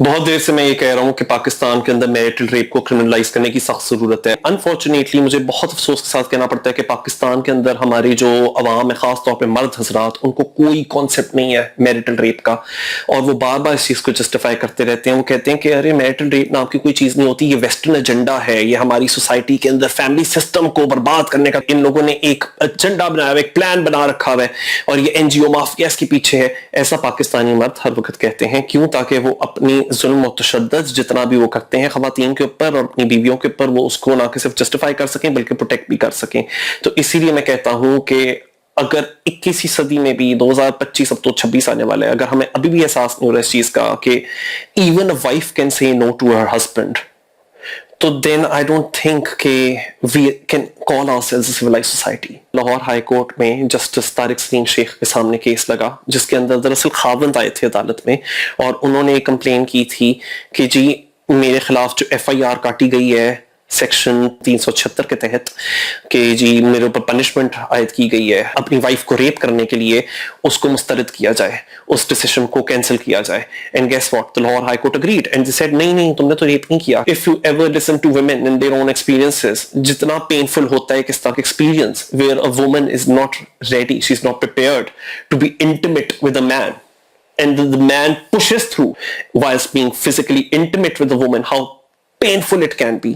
बहुत देर से मैं ये कह रहा हूं कि पाकिस्तान के अंदर मैरिटल रेप को क्रिमिनलाइज करने की सख्त जरूरत है। अनफॉर्चुनेटली मुझे बहुत अफसोस के साथ कहना पड़ता है कि पाकिस्तान के अंदर हमारी जो अवाम है, खास तौर पे मर्द हजरात, उनको कोई कॉन्सेप्ट नहीं है मैरिटल रेप का, और वो बार बार इस चीज को जस्टिफाई करते रहते हैं। वो कहते हैं कि अरे मैरिटल रेप नाम की कोई चीज नहीं होती, ये वेस्टर्न एजेंडा है, ये हमारी सोसाइटी के अंदर फैमिली सिस्टम को बर्बाद करने का इन लोगों ने एक एजेंडा बनाया हुआ, एक प्लान बना रखा हुआ है, और ये एनजीओ माफिया इसके पीछे है। ऐसा पाकिस्तानी मर्द हर वक्त कहते हैं। क्यों? ताकि वो अपनी जुल्म और तशद्दुद जितना भी वो करते हैं खवातीन के ऊपर और अपनी बीवियों के ऊपर, वो उसको ना कि सिर्फ जस्टिफाई कर सकें बल्कि प्रोटेक्ट भी कर सकें। तो इसीलिए मैं कहता हूं कि अगर 21वीं सदी में भी 2025 अब तो 26 आने वाला है, अगर हमें अभी भी एहसास नहीं हो रहा इस चीज का कि even a wife can say no to her husband, तो देन आई डोंट थिंक कि we can call ourselves a civilised society. Lahore high court में जस्टिस तारिक सलीम शेख के सामने केस लगा, जिसके अंदर दरअसल खावंद आए थे अदालत में, और उन्होंने एक कंप्लेन की थी कि जी मेरे खिलाफ जो एफआईआर काटी गई है सेक्शन 376 के तहत, कि जी मेरे ऊपर पनिशमेंट आयद की गई है अपनी वाइफ को रेप करने के लिए, उसको मुस्तरद किया जाए, उस डिसीजन को कैंसिल किया जाए। And guess what, the Lahore high court agreed and they said नहीं नहीं, तुमने तो रेप नहीं किया। If you ever listen to women in their own experiences, जितना पेनफुल होता है किस तरह का experience where a woman is not ready, she is not prepared to be intimate with a man, and the man pushes through whilst being physically intimate with the woman, how painful it can be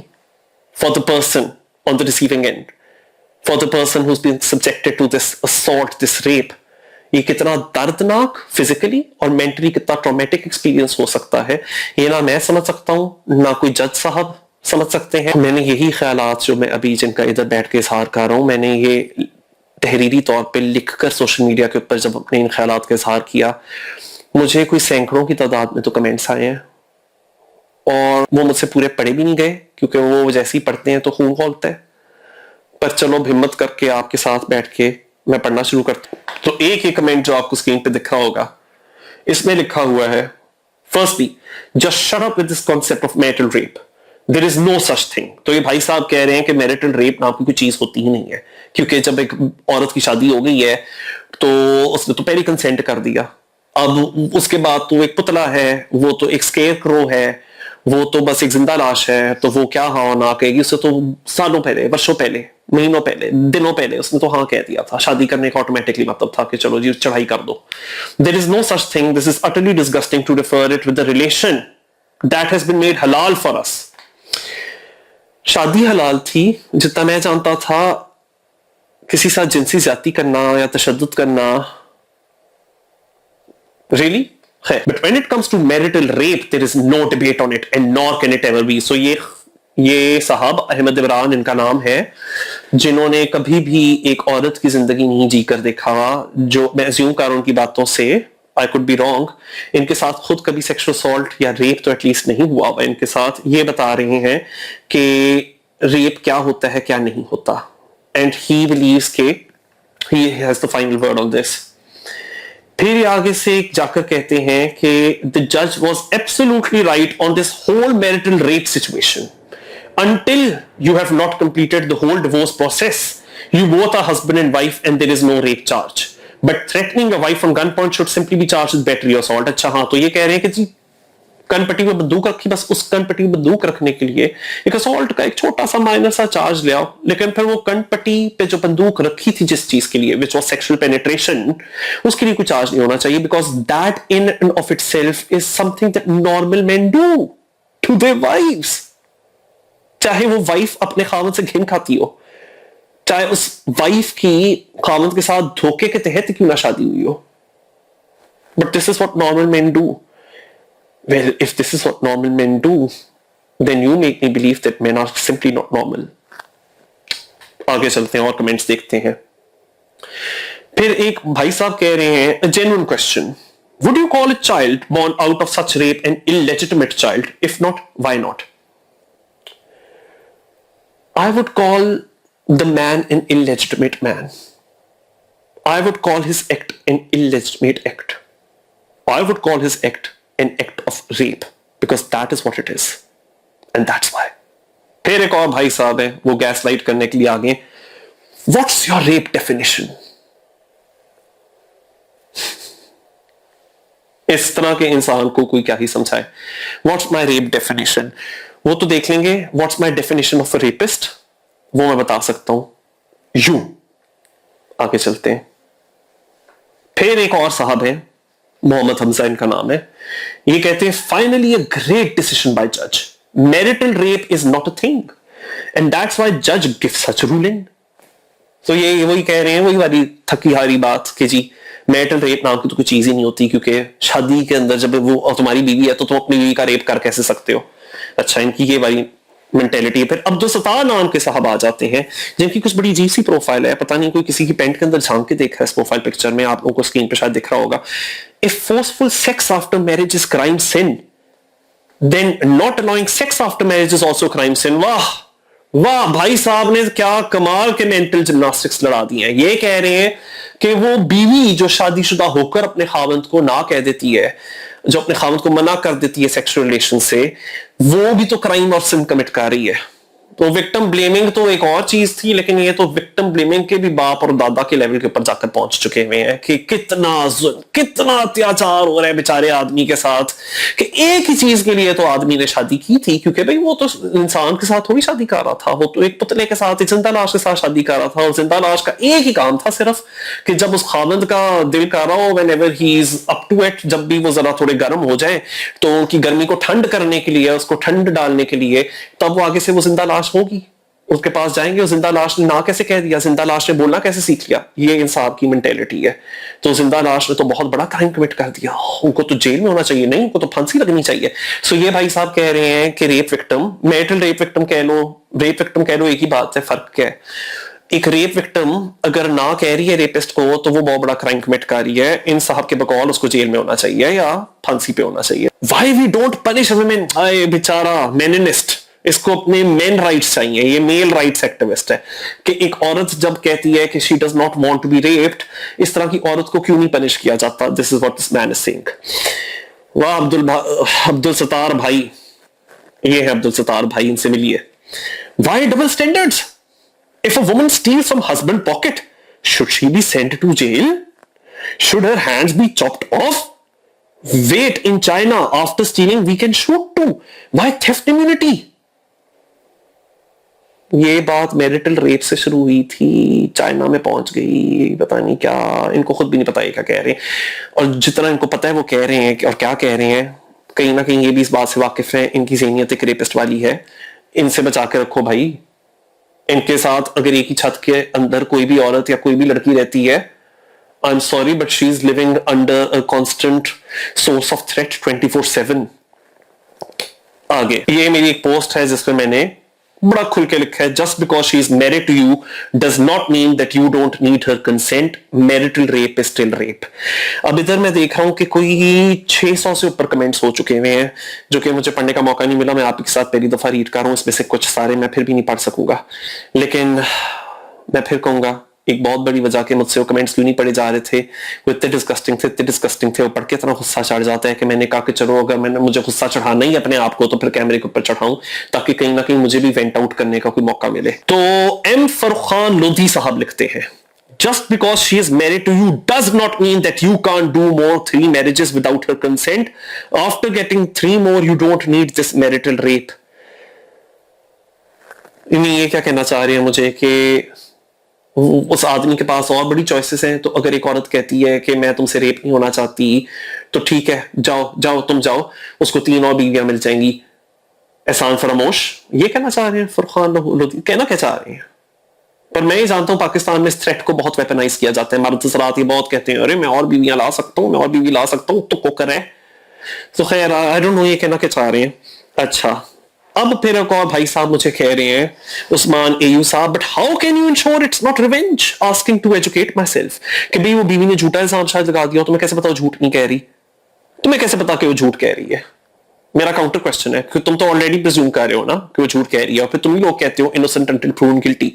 for the person on the receiving end, for the person who's been subjected to this assault, this rape. ये कितना दर्दनाक physically और mentally कितना traumatic experience हो सकता है, ये ना मैं समझ सकता हूं ना कोई जज साहब समझ सकते हैं। मैंने यही ख्यालात जो मैं अभी जिनका इधर बैठ के इजहार कर रहा हूं, मैंने ये तहरीरी तौर पे लिखकर सोशल मीडिया के ऊपर जब अपने इन ख्यालात का इजहार किया, मुझे कोई सैकड़ों की तादाद में तो कमेंट्स आए हैं, और वो मुझसे पूरे पढ़े भी नहीं गए क्योंकि वो जैसे ही पढ़ते हैं तो खून खौलता है। पर चलो हिम्मत करके आपके साथ बैठ के मैं पढ़ना शुरू करता हूं। तो एक ही कमेंट जो आपको स्क्रीन पे दिख रहा होगा, इसमें लिखा हुआ है, firstly just shut up with this concept of marital rape, there is no such thing. तो ये भाई साहब कह रहे हैं कि मैरिटल रेप नाम की कोई चीज होती ही नहीं है, क्योंकि जब एक औरत की शादी हो गई है तो उसने तो पहले कंसेंट कर दिया, अब उसके बाद तो एक पुतला है, वो तो एक स्केयर क्रो है, वो तो बस एक जिंदा लाश है, तो वो क्या हाँ ना कहेगी? उससे तो सालों पहले, वर्षों पहले, महीनों पहले, दिनों पहले उसने तो हाँ कह दिया था। शादी करने का ऑटोमेटिकली मतलब था कि चलो जी चढ़ाई कर दो। There is no such thing, this is utterly disgusting to refer it with the relation that has been made halal for us. शादी हलाल थी जितना मैं जानता था, किसी साथ जिनसी ज्यादती करना या तशद्दुद करना really है। But when it comes to marital rape, there is no debate on it and nor can it ever be. So ये साहब अहमद इमरान इनका नाम है, जिन्होंने कभी भी एक औरत की जिंदगी नहीं जी कर देखा, जो मैं अज्यूम कर उनकी बातों से, आई कुड बी रॉन्ग, इनके साथ खुद कभी सेक्सुअल असॉल्ट या रेप तो एटलीस्ट नहीं हुआ हुआ इनके साथ, ये बता रहे हैं कि रेप क्या होता है क्या नहीं होता, एंड ही बिलीव्स के he has the final word on this. फिर आगे से जाकर कहते हैं कि द जज was absolutely right on this whole marital rape situation until you have not completed the whole divorce process. You both are husband and wife and there is no rape charge. But threatening a wife from gunpoint should simply be charged with battery assault. अच्छा हाँ, तो ये कह रहे हैं कि जी कनपट्टी में बंदूक रखी, बस उस कनपट्टी में बंदूक रखने के लिए एक असॉल्ट का एक छोटा सा माइनर सा चार्ज ले आओ, लेकिन फिर वो कनपट्टी पे जो बंदूक रखी थी जिस चीज के लिए, विच वॉज सेक्सुअल पेनिट्रेशन, उसके लिए कोई चार्ज नहीं होना चाहिए, because that in and of itself is something that normal men do to their wives. चाहे वो वाइफ अपने खामद से घिन खाती हो, चाहे उस वाइफ की खामद के साथ धोखे के तहत क्यों ना शादी हुई हो, but this is what normal men do. Well, if this is what normal men do, then you make me believe that men are simply not normal. आगे चलते हैं और कमेंट्स देखते हैं। फिर एक भाई साहब कह रहे हैं, a genuine question, would you call a child born out of such rape an illegitimate child? If not, why not? I would call the man an illegitimate man. I would call his act an illegitimate act. I would call his act an act of rape, because that is what it is, and that's why. फिर एक और भाई साहब है, वो gas light करने के लिए आगे, what's your rape definition? इस तरह के इंसान को कोई क्या ही समझाए। व्हाट्स माई रेप डेफिनेशन, वो तो देख लेंगे। What's my definition of a rapist, वो मैं बता सकता हूं। यू आगे चलते हैं। फिर एक और साहब है, मोहम्मद हमजा इनका नाम है। ये कहते हैं finally a great decision by जज, marital rape is not a thing and that's why जज गिव सच रूलिंग। तो ये वही कह रहे हैं, वही वाली थकी हारी बात कि जी मैरिटल रेप नाम की तो कोई चीज ही नहीं होती, क्योंकि शादी के अंदर जब वो तुम्हारी बीवी है तो तुम अपनी बीवी का रेप कर कैसे सकते हो। अच्छा, इनकी ये वाली मेंटेलिटी है। फिर अब्दुल सत्तार नाम के साहब आ जाते हैं, जिनकी कुछ बड़ी अजीब सी प्रोफाइल है। पता नहीं कोई किसी की पेंट के अंदर झांक के देखा है इस प्रोफाइल पिक्चर में, आप लोगों को स्क्रीन पे शायद दिख रहा होगा। If forceful sex after marriage is crime sin, then not allowing sex after marriage is also crime sin. वाह वाह, भाई साहब ने क्या कमाल के मेंटल जिम्नास्टिक्स लड़ा दी हैं। ये कह रहे हैं कि वो बीवी जो शादीशुदा होकर अपने खावंद को ना कह देती है, जो अपने खावंद को मना कर देती है सेक्सुअल रिलेशन से, वो भी तो क्राइम और सिन कमिट कर रही है। तो विक्टिम ब्लेमिंग तो एक और चीज थी, लेकिन ये तो विक्टिम ब्लेमिंग के भी बाप और दादा के लेवल के ऊपर जाकर पहुंच चुके हुए हैं कि कितना जुल्म, कितना अत्याचार हो रहा है बेचारे आदमी के साथ, कि एक ही चीज के लिए तो आदमी ने शादी की थी, क्योंकि भाई वो तो इंसान के साथ थोड़ी शादी कर रहा था, वो तो एक पुतले के साथ, एक जिंदा लाश के साथ शादी कर रहा था। और जिंदा लाश का एक ही काम था सिर्फ कि जब उस खामद का दिल कर रहा हो, whenever he is up to it, जब भी वो जरा थोड़े गर्म हो जाए तो उनकी गर्मी को ठंड करने के लिए, उसको ठंड डालने के लिए, तब वो आगे से वो जिंदा लाश होगी, उसके पास जाएंगे। और जिंदा लाश ने ना कैसे कह दिया, जिंदा लाश ने बोलना कैसे सीख लिया, ये इंसान की मेंटेलिटी है। तो जिंदा लाश ने तो बहुत बड़ा क्राइम कमिट कर दिया, उनको तो जेल में होना चाहिए, नहीं उनको तो फांसी लगनी चाहिए। सो ये भाई साहब कह रहे हैं कि rape victim, marital rape victim कह लो, रेप विक्टिम कह लो, एक ही बात है, फर्क क्या है। एक रेप विक्टिम अगर ना कह रही है रेपिस्ट को तो वो बहुत बड़ा क्राइम कमिट कर रही है। इन साहब के बकौल उसको जेल में होना चाहिए या फांसी पे होना चाहिए। Why we don't punish women, हाय बेचारा मेनिनिस्ट, इसको अपने मेन राइट्स चाहिए। ये मेल राइट्स एक्टिविस्ट है कि एक औरत जब कहती है कि she does not want to be raped, इस तरह की औरत को क्यों नहीं पनिश किया जाता। This is what this man is saying. वाह अब्दुल सत्तार भाई, ये है अब्दुल सत्तार भाई, इनसे मिलिए। Why double standards? If a woman steals from husband's pocket, should she be sent to jail? Should her hands be chopped off? Wait, in China, after stealing, we can shoot too. Why theft immunity? ये बात marital rape से शुरू हुई थी, China में पहुंच गई, पता नहीं क्या, इनको खुद भी नहीं पता ये क्या कह रहे हैं। और जितना इनको पता है वो कह रहे हैं, और क्या कह रहे हैं, कहीं ना कहीं ये भी इस बात से वाकिफ है, इनकी ज़हनियत एक रेपिस्ट वाली है। इनसे बचा के रखो भाई। इनके साथ अगर एक ही छत के अंदर कोई भी औरत या कोई भी लड़की रहती है, I am sorry but she is living under a constant source of threat 24/7। आगे ये मेरी एक पोस्ट है जिसमें मैंने बड़ा खुल के लिखा है, just because she is married to you does not mean that you don't need her consent, marital rape is still rape. अब इधर मैं देख रहा हूं कि कोई 600 से ऊपर कमेंट्स हो चुके हुए हैं, जो कि मुझे पढ़ने का मौका नहीं मिला। मैं आपके साथ पहली दफा रीड कर रहा हूं, इसमें से कुछ सारे मैं फिर भी नहीं पढ़ सकूंगा, लेकिन मैं फिर कहूंगा एक बहुत बड़ी वजह के मुझसे वो कमेंट्स क्यों नहीं पढ़े जा रहे थे, वो इतने डिस्कस्टिंग थे, वो पढ़ के इतना गुस्सा चढ़ जाता है कि मैंने कहा कि चलो अगर मैंने मुझे गुस्सा चढ़ाना ही अपने आप को तो फिर कैमरे के ऊपर चढ़ाऊं, ताकि कहीं ना कहीं मुझे भी वेंट आउट करने का कोई मौका मिले। तो एम फरूख खान लोधी साहब लिखते हैं, just because she is married to you does not mean that you can't do more 3 marriages without her consent. After getting 3 more, you don't need this marital rape. ये क्या कहना चाह रहे हैं मुझे कि उस आदमी के पास और बड़ी चॉइसेस हैं, तो अगर एक औरत कहती है कि मैं तुमसे रेप नहीं होना चाहती तो ठीक है, जाओ तुम जाओ, उसको 3 और बीवियां मिल जाएंगी, एहसान फरामोश। ये कहना चाह रहे हैं फरखान लोधी, कहना क्या चाह रहे हैं। पर मैं ही जानता हूं पाकिस्तान में इस थ्रेट को बहुत वेपनाइज किया जाता है। मर्द हज़रात ये बहुत कहते हैं, अरे मैं और बीवियां ला सकता हूं, मैं और बीवी ला सकता हूं, तो कुकर है। तो खैर आई डोंट नो ये कहना क्या चाह रहे हैं। अच्छा, अब फिर एक और भाई साहब मुझे कह रहे हैं, उस्मान एयू साहब, but how can you ensure it's not revenge, asking to educate myself, कि भाई वो बीवी ने झूठा इल्जाम शायद लगा दिया, तुम्हें कैसे पता वो झूठ नहीं कह रही, तुम्हें कैसे पता कि वो झूठ कह रही है। मेरा काउंटर क्वेश्चन है कि तुम तो ऑलरेडी प्रिज्यूम कर रहे हो ना कि वो झूठ कह रही है, और फिर तुम ही लोग कहते हो इनोसेंट अंटिल प्रूवन गिल्टी,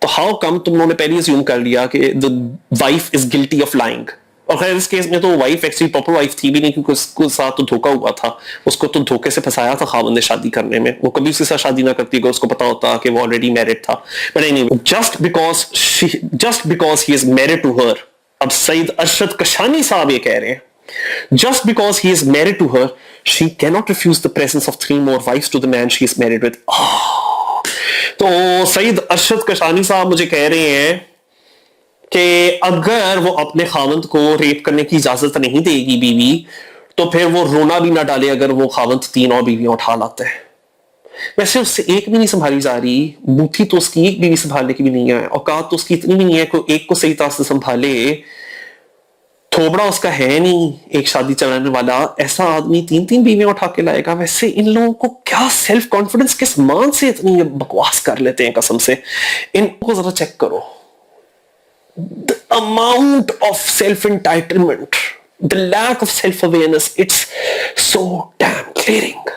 तो हाउ कम तुम लोगों ने पहले अज्यूम कर लिया कि the wife is guilty of lying. और खैर इस केस में तो वाइफ एक्चुअली प्रॉपर वाइफ थी भी नहीं, क्योंकि उसके साथ तो धोखा हुआ था, उसको तो धोखे से फंसाया था खावंद ने शादी करने में। वो कभी उसके साथ शादी ना करती अगर उसको पता होता कि वो ऑलरेडी मैरिड था। But anyway, just because he is married to her. अब सईद अरशद कशानी साहब ये कह रहे हैं Just because he is married to her, she cannot refuse the presence of 3 more wives to the man she is married with. तो सईद अरशद कशानी साहब मुझे कह रहे हैं कि अगर वो अपने खावंद को रेप करने की इजाजत नहीं देगी बीवी, तो फिर वो रोना भी ना डाले अगर वो खावंद 3 और बीवियां उठा लाता है। वैसे उससे एक भी नहीं संभाली जा रही, बूथी तो उसकी एक बीवी संभालने की भी नहीं है, औकात तो उसकी इतनी भी नहीं है कि एक को सही तरह से संभाले, थोबड़ा उसका है नहीं एक शादी चलाने वाला, ऐसा आदमी 3 बीवियां उठा के लाएगा। वैसे इन लोगों को क्या सेल्फ कॉन्फिडेंस, किस मान से इतनी बकवास कर लेते हैं कसम से। इनको जरा चेक करो, the amount of self entitlement, the lack of self awareness, it's so damn clearing.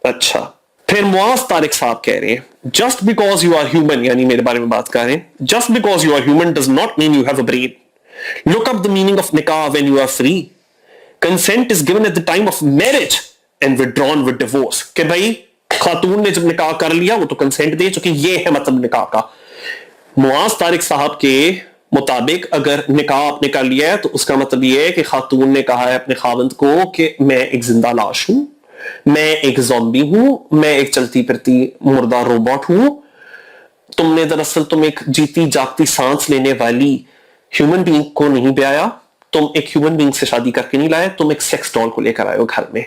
अच्छा, फिर मुआज तारिक साहब कह रहे हैं, just because you are human, यानी मेरे बारे में बात कर रहे हैं, just because you are human does not mean you have a brain. Look up the meaning of nikah when you are free. Consent is given at the time of marriage and withdrawn with divorce. कि भाई खातून ने जब निकाह कर लिया वो तो consent दे चुकी, ये है मतलब निकाह का। मुआज तारिक साहब के मुताबिक अगर निकाह आपने कर लिया है तो उसका मतलब ये है कि खातून ने कहा है अपने खावंद को कि मैं एक जिंदा लाश हूं, मैं एक ज़ॉम्बी हूं, मैं एक चलती फिरती मुर्दा रोबोट हूं। तुमने दरअसल तुम एक जीती जागती सांस लेने वाली ह्यूमन बीइंग को नहीं ब्याया, तुम एक ह्यूमन बीइंग से शादी करके नहीं लाए, तुम एक सेक्स डॉल को लेकर आए हो घर में,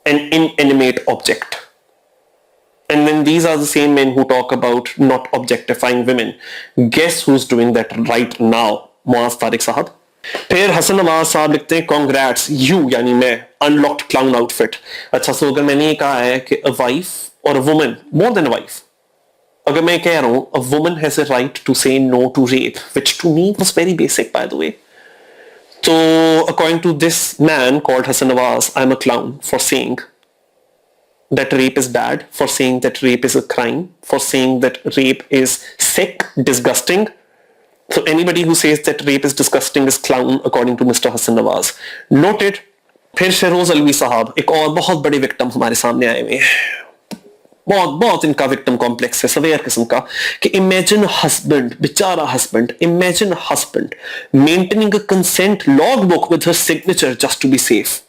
an inanimate object. And when these are the same men who talk about not objectifying women, guess who's doing that right now? Muaz Tariq साहब। फिर हसन नवाज साहब लिखते हैं, कांग्रेट्स यू, यानी मैं, अनलॉक्ड क्लाउन आउटफिट। अच्छा, सो अगर मैंने ये कहा है कि अ वाइफ और a woman, more than a wife, अगर मैं कह रहा हूं a woman has a right to say no to rape, which to me was very basic by the way, so according to this man called Hassan Nawaz, I'm a clown for saying that rape is bad, for saying that rape is a crime, for saying that rape is sick, disgusting. So anybody who says that rape is disgusting is clown according to Mr. Hassan Nawaz. Noted. फिर शहरोज अलवी साहब एक और बहुत बड़े victim हमारे सामने आए हुए हैं, बहुत इनका विक्टिम कॉम्प्लेक्स है सवेयर किस्म का, कि इमेजिन हस्बैंड, बेचारा husband, imagine husband maintaining a consent log book with her signature just to be safe.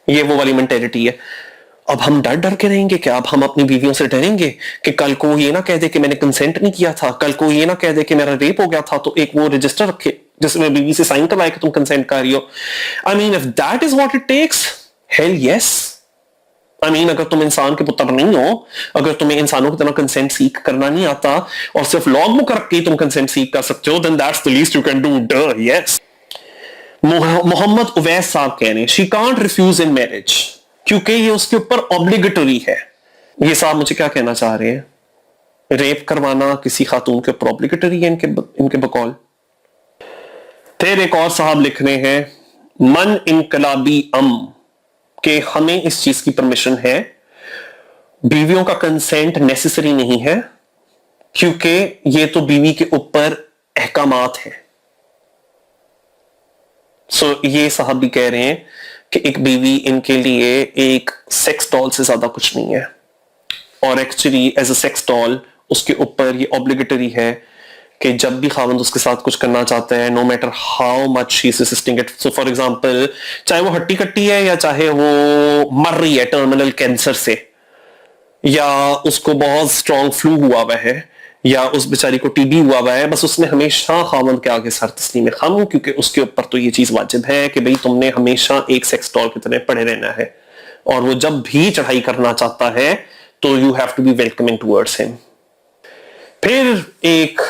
ये वो वाली मेंटेलिटी है। अब हम डर डर के रहेंगे क्या? अब हम अपनी बीवियों से डरेंगे कि कल को ये ना कह दे कि मैंने कंसेंट नहीं किया था, कल को ये ना कह दे कि मेरा रेप हो गया था, तो एक वो रजिस्टर रखे जिसमें बीवी से साइन करवाए कि तुम कंसेंट कर रही हो। I mean if that is what it takes, hell yes. I mean अगर तुम इंसान के पुत्र नहीं हो, अगर तुम्हें इंसानों की तरह कंसेंट सीख करना नहीं आता और सिर्फ लॉग बुक रख के तुम कंसेंट सीख कर सकते हो, then that's the least you can do. Yes. Mohammed Uwais साहब कह रहे हैं, she can't refuse in marriage, क्योंकि ये उसके ऊपर ऑब्लिगेटरी है। ये साहब मुझे क्या कहना चाह रहे हैं? रेप करवाना किसी खातून के ऊपर ऑब्लिगेटरी है इनके बकौल। फिर एक और साहब लिख रहे हैं, मन इनकलाबी कि हमें इस चीज की परमिशन है, बीवियों का कंसेंट नेसेसरी नहीं है क्योंकि ये तो बीवी के ऊपर अहकामात है। सो ये साहब भी कह रहे हैं कि एक बीवी इनके लिए एक सेक्स डॉल से ज्यादा कुछ नहीं है, और actually as a sex doll उसके ऊपर ये ऑब्लिगेटरी है कि जब भी खावंद उसके साथ कुछ करना चाहता है, no matter how much she is resisting it. So for example, चाहे वो हट्टी कट्टी है या चाहे वो मर रही है टर्मिनल कैंसर से, या उसको बहुत स्ट्रॉन्ग फ्लू हुआ हुआ है, या उस बेचारी को टीबी हुआ हुआ है, बस उसने हमेशा खावंद के आगे सर तस्लीम खम, क्योंकि उसके ऊपर तो ये चीज वाजिब है कि भाई तुमने हमेशा एक सेक्स डॉल की तरह पड़े रहना है, और वो जब भी चढ़ाई करना चाहता है तो you have to be welcoming towards him. फिर एक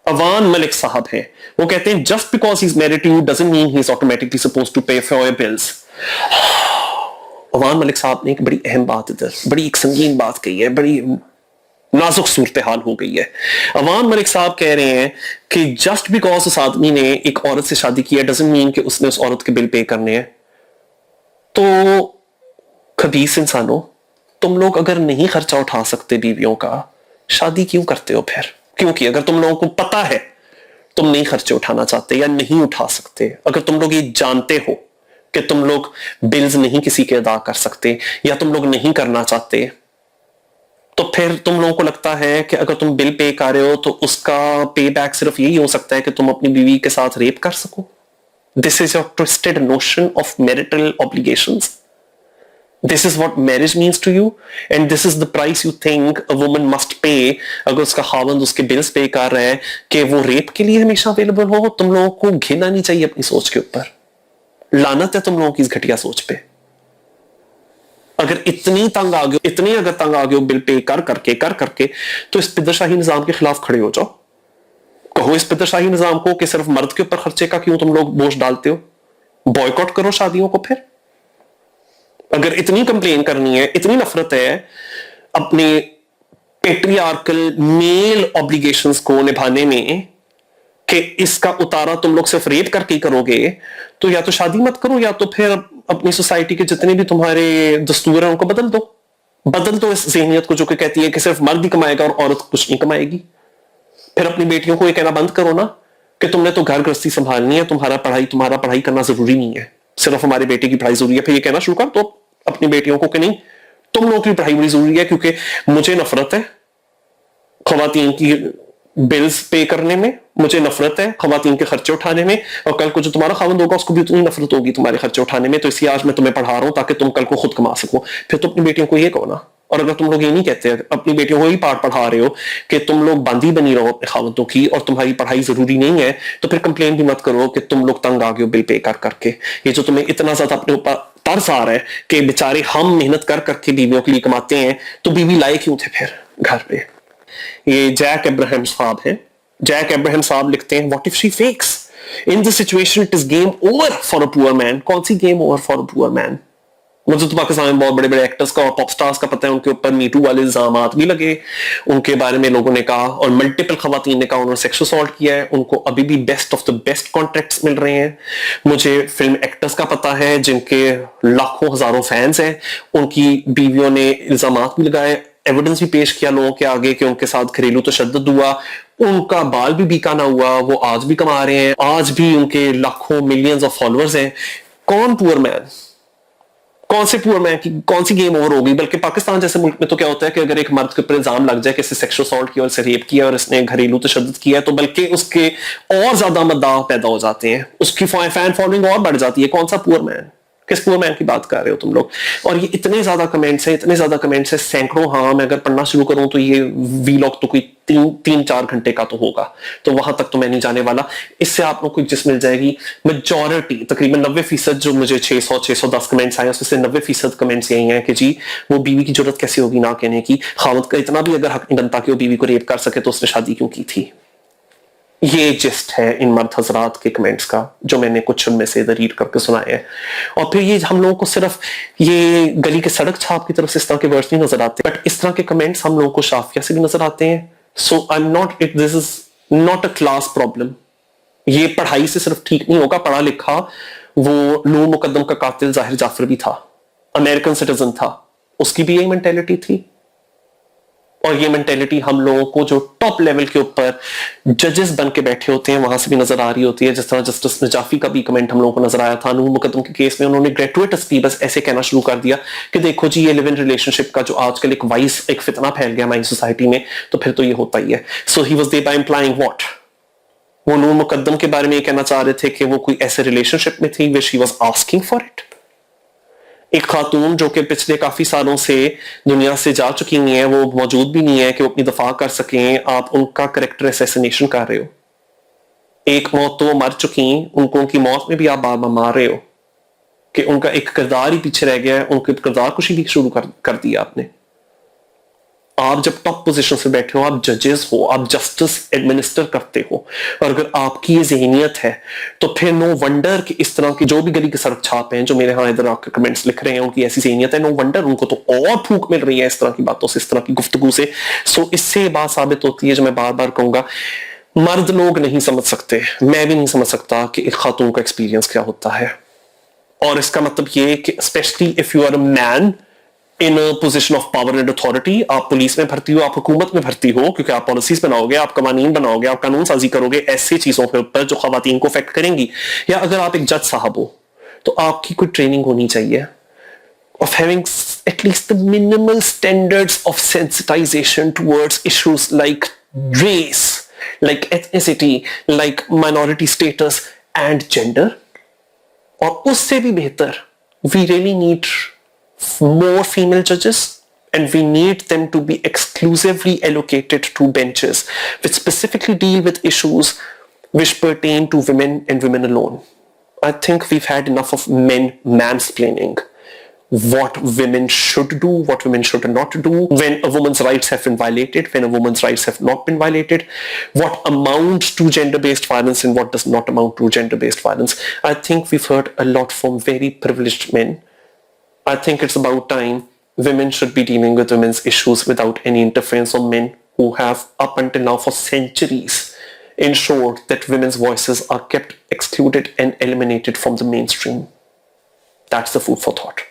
अवान मलिक साहब हैं, वो कहते हैं, just because he is married to you doesn't mean he is automatically supposed to pay for your bills. Awan Malik साहब ने एक बड़ी अहम बात, इधर बड़ी एक संगीन बात कही है, बड़ी नाजुक सूरत हाल हो गई है। अवान मलिक साहब कह रहे हैं कि जस्ट बिकॉज उस आदमी ने एक औरत से शादी की है डजंट मीन कि उसने उस औरत के बिल पे करने हैं। तो खबीस इंसानों, तुम लोग अगर नहीं खर्चा उठा सकते बीवियों का, शादी क्यों करते हो फिर? क्योंकि अगर तुम लोगों को पता है तुम नहीं खर्चे उठाना चाहते या नहीं उठा सकते, अगर तुम लोग ये जानते हो कि तुम लोग बिल्स नहीं किसी के अदा कर सकते या तुम लोग नहीं करना चाहते, तो फिर तुम लोगों को लगता है कि अगर तुम बिल पे कर रहे हो तो उसका पे बैक सिर्फ यही हो सकता है कि तुम अपनी बीवी के साथ रेप कर सको? This is your twisted notion of marital obligations. This is what marriage means to you, and this is the price you think a woman must pay अगर उसका खावंद उसके बिल्स पे कर रहा है कि वो रेप के लिए हमेशा अवेलेबल हो. तुम लोगों को घिना नहीं चाहिए अपनी सोच के ऊपर. लानत है तुम लोगों की इस घटिया सोच पे. अगर इतनी तंग आ गए, इतनी अगर तंग आ गए बिल पे कर करके तो इस पिदरशाही निजाम के खिलाफ खड़े हो जाओ. कहो इस पिदरशाही निजाम को कि सिर्फ मर्द के ऊपर खर्चे का क्यों तुम लोग बोझ डालते हो. बॉयकॉट करो शादियों को. फिर अगर इतनी कंप्लेन करनी है, इतनी नफरत है अपने पेट्रियार्कल मेल ऑब्लिगेशंस को निभाने में कि इसका उतारा तुम लोग सिर्फ रेप करके ही करोगे, तो या तो शादी मत करो या तो फिर अपनी सोसाइटी के जितने भी तुम्हारे दस्तूर हैं उनको बदल दो इस ज़हनियत को जो कि कहती है कि सिर्फ मर्द ही कमाएगा और औरत कुछ नहीं कमाएगी. फिर अपनी बेटियों को ये कहना बंद करो ना कि तुमने तो घर गृहस्थी संभालनी है, तुम्हारा पढ़ाई करना जरूरी नहीं है, सिर्फ हमारी बेटी की पढ़ाई जरूरी है. फिर ये कहना शुरू कर तो अपनी बेटियों को कि नहीं, तुम लोगों की पढ़ाई बड़ी जरूरी है, क्योंकि मुझे नफरत है खवातीन की बिल्स पे करने में, मुझे नफरत है खवातीन के खर्चे उठाने में, और कल को जो तुम्हारा खावंद होगा उसको भी उतनी नफरत होगी तुम्हारे खर्चे उठाने में. तो इसलिए आज मैं तुम्हें पढ़ा रहा हूं ताकि तुम कल को खुद कमा सको. फिर तो अपनी बेटियों को ये कहो ना. और अगर तुम लोग ये नहीं कहते, अपनी बेटियों को ही पाठ पढ़ा रहे हो कि तुम लोग बंदी बनी रहो अपने खावंदों की और तुम्हारी पढ़ाई जरूरी नहीं है, तो फिर कंप्लेन भी मत करो कि तुम लोग तंग आ गए हो बिल पे कर करके. ये जो तुम्हें इतना ज्यादा अपने ऊपर तरस आ रहा है कि बेचारे हम मेहनत कर करके बीवियों के लिए कमाते हैं, तो बीवी लाए क्यों थे फिर घर पे. ये जैक अब्राहम साहब है. जैक अब्राहम साहब लिखते हैं, what if she fakes in this situation it is game over for a poor man. कौन सी game over for a poor man? मुझे तो पाकिस्तान में बहुत बड़े बड़े एक्टर्स का और पॉप स्टार्स का पता है, उनके ऊपर मीटू वाले इल्जाम भी लगे, उनके बारे में लोगों ने कहा और मल्टीपल खवातीन ने कहा उन्होंने सेक्सुअल असॉल्ट किया है, उनको अभी भी best of the best contracts मिल रहे हैं. मुझे फिल्म एक्टर्स का पता है जिनके लाखों हजारों फैंस हैं, उनकी बीवियों ने इल्जाम भी लगाए, एविडेंस भी पेश किया लोगों के आगे कि उनके साथ घरेलू तशद्दुद हुआ, उनका बाल भी बीका ना हुआ, वो आज भी कमा रहे हैं, आज भी उनके लाखों मिलियंस ऑफ फॉलोअर्स हैं. कौन पुअर मैन? कौन से पुअर मैन की कौन सी गेम ओवर होगी? बल्कि पाकिस्तान जैसे मुल्क में तो क्या होता है कि अगर एक मर्द के ऊपर इल्जाम लग जाए कि इसने सेक्सुअल असॉल्ट किया और इसे रेप किया और इसने घरेलू तशद्दुद किया, तो बल्कि उसके और ज्यादा मद्दाह पैदा हो जाते हैं, उसकी फैन फॉलोइंग और बढ़ जाती है. कौन सा पुअर मैन? किस पुअर मैन की बात कर रहे हो तुम लोग? और ये इतने ज्यादा कमेंट्स हैं, सैकड़ों. हाँ, मैं अगर पढ़ना शुरू करूं तो ये वीलॉग तो कोई 3-4 घंटे का तो होगा, तो वहां तक तो मैं नहीं जाने वाला. इससे आप लोग को जिस मिल जाएगी, मेजॉरिटी तकरीबन 90% जो मुझे 610 कमेंट्स आए उसमें से 90% कमेंट्स यही हैं कि जी वो बीवी की जरूरत कैसे होगी ना कहने की, खावत का इतना भी अगर हक नहीं बनता कि वो बीवी को रेप कर सके तो उसने शादी क्यों की थी. ये जिस्ट है इन मर्द हजरात के कमेंट्स का जो मैंने कुछ उनमें से इधर रीड करके सुनाए हैं. और फिर ये हम लोगों को सिर्फ ये गली के सड़क छाप की तरफ से इस तरह के वर्ड्स नहीं नजर आते, बट इस तरह के कमेंट्स हम लोगों को शाफिया से भी नजर आते हैं. So I am not it this is not a class problem. ये पढ़ाई से सिर्फ ठीक नहीं होगा. पढ़ा लिखा वो नूर मुकद्दम का कातिल जाहिर जाफर भी था, अमेरिकन सिटीजन था, उसकी भी यही मेंटेलिटी थी. और ये मेंटेलिटी हम लोगों को जो टॉप लेवल के ऊपर जजेस बन के बैठे होते हैं वहां से भी नजर आ रही होती है. जिस तरह जस्टिस नजाफी का भी कमेंट हम लोगों को नजर आया था नूर मुकद्दम के केस में. उन्होंने ग्रेजुएटसली बस ऐसे कहना शुरू कर दिया कि देखो जी ये लिव इन रिलेशनशिप का जो आजकल एक फितना फैल गया हमारी सोसाइटी में, तो फिर तो ये होता ही है. So he was there by implying what, वो नूर मुकद्दम के बारे में ये कहना चाह रहे थे कि वो कोई ऐसे रिलेशनशिप में थी which she was asking for it. एक खातून जो कि पिछले काफी सालों से दुनिया से जा चुकी नहीं है, वो मौजूद भी नहीं है कि वो अपनी दफा कर सकें, आप उनका कैरेक्टर असैसिनेशन कर रहे हो. एक मौत तो मर चुकी, उनको उनकी मौत में भी आप बार बार मार रहे हो कि उनका एक किरदार ही पीछे रह गया है, उनके किरदार कुशी भी शुरू कर दिया आपने. आप जब टॉप पोजीशन से बैठे हो, आप जजेस हो, आप जस्टिस एडमिनिस्टर करते हो, और अगर आपकी ये ज़हनियत है तो फिर नो वंडर कि इस तरह की जो भी गली के सड़क छाप हैं जो मेरे यहाँ इधर आकर कमेंट्स लिख रहे हैं उनकी ऐसी ज़हनियत है, नो वंडर उनको तो और फूक मिल रही है इस तरह की बातों से, इस तरह की गुफ्तगू से. सो इससे बात साबित होती है जो मैं बार बार कहूंगा, मर्द लोग नहीं समझ सकते, मैं भी नहीं समझ सकता कि एक खातून का एक्सपीरियंस क्या होता है. और इसका मतलब ये कि specially if you are a man in position of power and authority, आप पुलिस में भर्ती हो, आप हुकूमत में भर्ती हो, क्योंकि आप पॉलिसीज बनाओगे, आप कवानीन बनाओगे, आप कानून साजी करोगे ऐसी चीजों के ऊपर जो खवातीन को अफेक्ट करेंगी. या अगर आप एक जज साहब हो तो आपकी कोई ट्रेनिंग होनी चाहिए of having at least the minimal standards of sensitization towards issues like race, like ethnicity, like minority status and gender. और उससे भी बेहतर, we really need more female judges, and we need them to be exclusively allocated to benches which specifically deal with issues which pertain to women and women alone. I think we've had enough of men mansplaining what women should do, what women should not do, when a woman's rights have been violated, when a woman's rights have not been violated, what amounts to gender-based violence and what does not amount to gender-based violence. I think we've heard a lot from very privileged men. I think it's about time women should be dealing with women's issues without any interference of men who have up until now for centuries ensured that women's voices are kept excluded and eliminated from the mainstream. That's the food for thought.